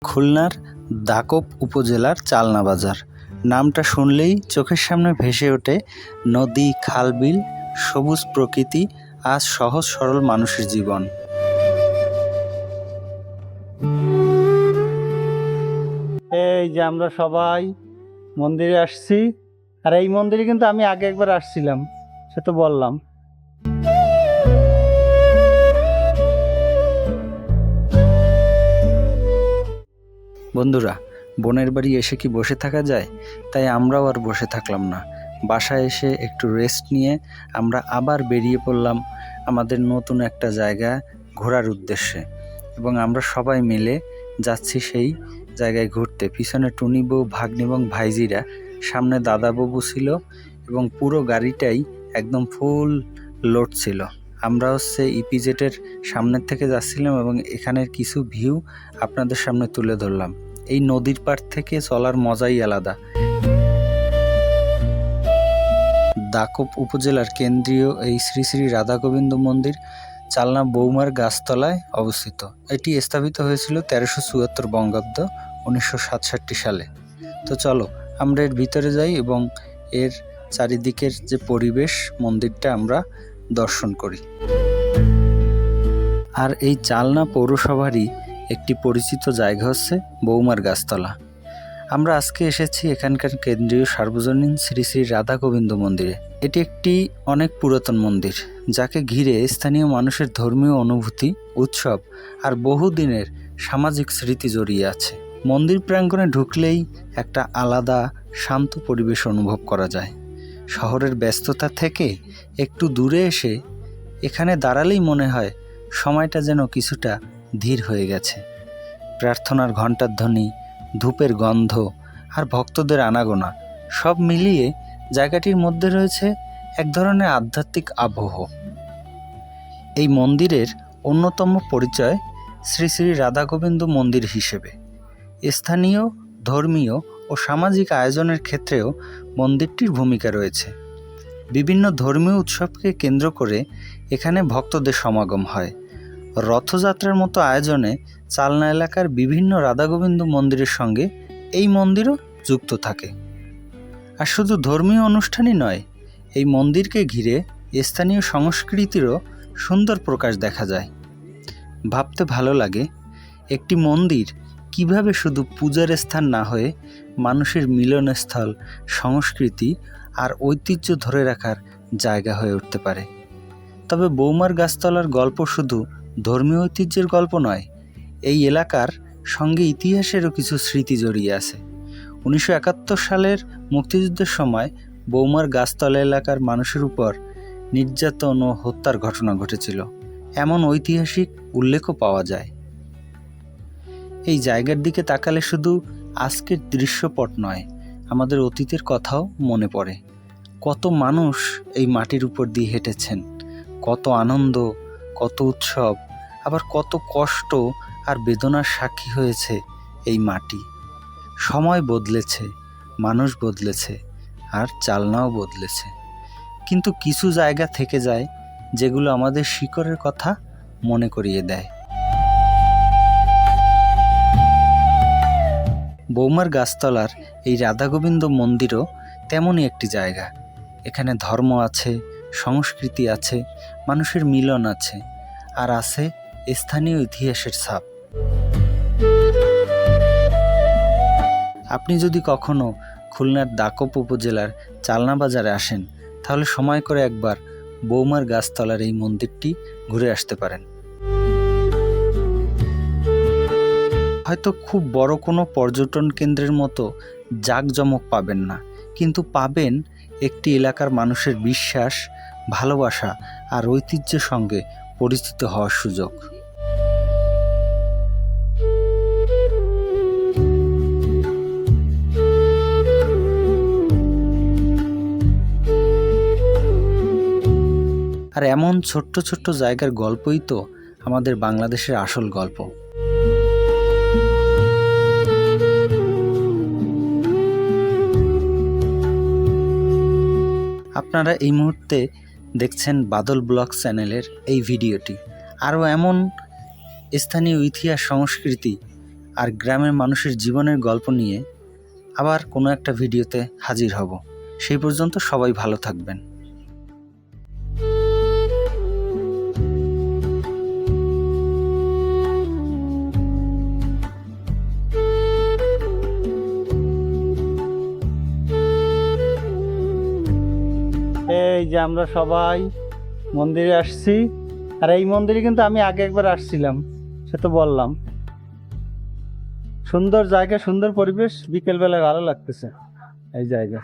খুলনার দাকপ উপজেলার চালনা বাজার। নামটা শুনলেই চোখের সামনে ভেসে ওঠে নদী, খাল-বিল, সবুজ প্রকৃতি, আজ সহজ সরল মানুষের জীবন। এই যে আমরা সবাই মন্দিরে আসছি, আর এই মন্দিরে কিন্তু আমি আগে একবার আসছিলাম, সে তো বললাম। বন্ধুরা, বোনের বাড়ি এসে কি বসে থাকা যায়? তাই আমরাও আর বসে থাকলাম না। বাসায় এসে একটু রেস্ট নিয়ে আমরা আবার বেরিয়ে পড়লাম আমাদের নতুন একটা জায়গা ঘোরার উদ্দেশ্যে, এবং আমরা সবাই মিলে যাচ্ছি সেই জায়গায় ঘুরতে। পিছনে টুনি বউ, ভাগ্নি এবং ভাইজিরা, সামনে দাদা বাবু ছিল, এবং পুরো গাড়িটাই একদম ফুল লোড ছিল। আমরা ইপিজেটের সামনের থেকে যাচ্ছিলাম এবং এখানের কিছু ভিউ আপনাদের সামনে তুলে ধরলাম। এই নদীর পাড় থেকে চলার মজাই আলাদা। দাকপ উপজেলার কেন্দ্রীয় এই শ্রী শ্রী রাধা গোবিন্দ মন্দির চালনা বৌমার গাছতলায় অবস্থিত। এটি স্থাপিত হয়েছিল 1374 বঙ্গাব্দ 1967 সালে। তো চলো আমরা এর ভিতরে যাই এবং এর চারিদিকের যে পরিবেশ, মন্দিরটা আমরা দর্শন করি। আর এই চালনা পৌরসভারই একটি পরিচিত জায়গা হচ্ছে বৌমার গাছতলা। আমরা আজকে এসেছি এখানকার কেন্দ্রীয় সার্বজনীন শ্রী শ্রী রাধা গোবিন্দ মন্দিরে। এটি একটি অনেক পুরাতন মন্দির, যাকে ঘিরে স্থানীয় মানুষের ধর্মীয় অনুভূতি, উৎসব আর বহুদিনের সামাজিক স্মৃতি জড়িয়ে আছে। মন্দির প্রাঙ্গণে ঢুকলেই একটা আলাদা শান্ত পরিবেশ অনুভব করা যায়। শহরের ব্যস্ততা থেকে একটু দূরে এসে এখানে দাঁড়ালেই মনে হয় সময়টা যেন কিছুটা ধীর হয়ে গেছে। প্রার্থনার ঘণ্টার ধ্বনি, ধূপের গন্ধ আর ভক্তদের আনাগোনা সব মিলিয়ে জায়গাটির মধ্যে রয়েছে এক ধরনের আধ্যাত্মিক আবহ। এই মন্দিরের অন্যতম পরিচয় শ্রী শ্রী রাধা গোবিন্দ মন্দির হিসেবে। স্থানীয় ধর্মীয় ও সামাজিক আয়োজনের ক্ষেত্রেও মন্দিরটির ভূমিকা রয়েছে। বিভিন্ন ধর্মীয় উৎসবকে কেন্দ্র করে এখানে ভক্তদের সমাগম হয়। রথযাত্রার মতো আয়োজনে চালনা এলাকার বিভিন্ন রাধা গোবিন্দ মন্দিরের সঙ্গে এই মন্দিরও যুক্ত থাকে। আর শুধু ধর্মীয় অনুষ্ঠানই নয়, এই মন্দিরকে ঘিরে স্থানীয় সংস্কৃতিরও সুন্দর প্রকাশ দেখা যায়। ভাবতে ভালো লাগে, একটি মন্দির কিভাবে শুধু পূজার স্থান না হয়ে মানুষের মিলনস্থল, সংস্কৃতি আর ঐতিহ্য ধরে রাখার জায়গা হয়ে উঠতে পারে। তবে বৌমার গাছতলার গল্প শুধু ধর্মীয় ঐতিহ্যের গল্প নয়, এই এলাকার সঙ্গে ইতিহাসেরও কিছু স্মৃতি জড়িয়ে আছে। 1971 সালের মুক্তিযুদ্ধের সময় বৌমার গাছতলা এলাকার মানুষের উপর নির্যাতন ও হত্যার ঘটনা ঘটেছিল, এমন ঐতিহাসিক উল্লেখও পাওয়া যায়। এই জায়গার দিকে তাকালে শুধু আজকের দৃশ্যপট নয়, আমাদের অতীতের কথাও মনে পড়ে। কত মানুষ এই মাটির উপর দিয়ে হেঁটেছেন, কত আনন্দ, কত উৎসব, আবার কত কষ্ট আর বেদনার সাক্ষী হয়েছে এই মাটি। সময় বদলেছে, মানুষ বদলেছে, আর চালনাও বদলেছে, কিন্তু কিছু জায়গা থেকে যায় যেগুলো আমাদের শিকড়ের কথা মনে করিয়ে দেয়। বৌমার গাছতলার এই রাধা গোবিন্দ মন্দিরও তেমনই একটি জায়গা। এখানে ধর্ম আছে, সংস্কৃতি আছে, মানুষের মিলন আছে, আর আছে স্থানীয় ইতিহাসের ছাপ। আপনি যদি কখনো খুলনার দাকপ উপজেলার চালনা বাজারে আসেন, তাহলে সময় করে একবার বৌমার গাছতলার এই মন্দিরটি ঘুরে আসতে পারেন। হয়তো খুব বড় কোনো পর্যটন কেন্দ্রের মতো জাঁকজমক পাবেন না, কিন্তু পাবেন একটি এলাকার মানুষের বিশ্বাস, ভালোবাসা আর ঐতিহ্যের সঙ্গে পরিচিত হওয়ার সুযোগ। আর এমন ছোট্ট ছোট্ট জায়গার গল্পই তো আমাদের বাংলাদেশের আসল গল্প। আপনারা এই মুহূর্তে দেখছেন বাদল ব্লগ চ্যানেলের এই ভিডিওটি। আরও এমন স্থানীয় ইতিহাস, সংস্কৃতি আর গ্রামের মানুষের জীবনের গল্প নিয়ে আবার কোনো একটা ভিডিওতে হাজির হব। সেই পর্যন্ত সবাই ভালো থাকবেন। এই যে আমরা সবাই মন্দিরে আসছি, আর এই মন্দিরে কিন্তু আমি আগে একবার আসছিলাম, সে তো বললাম। সুন্দর জায়গা, সুন্দর পরিবেশ, বিকেলবেলায় ভালো লাগতেছে এই জায়গা।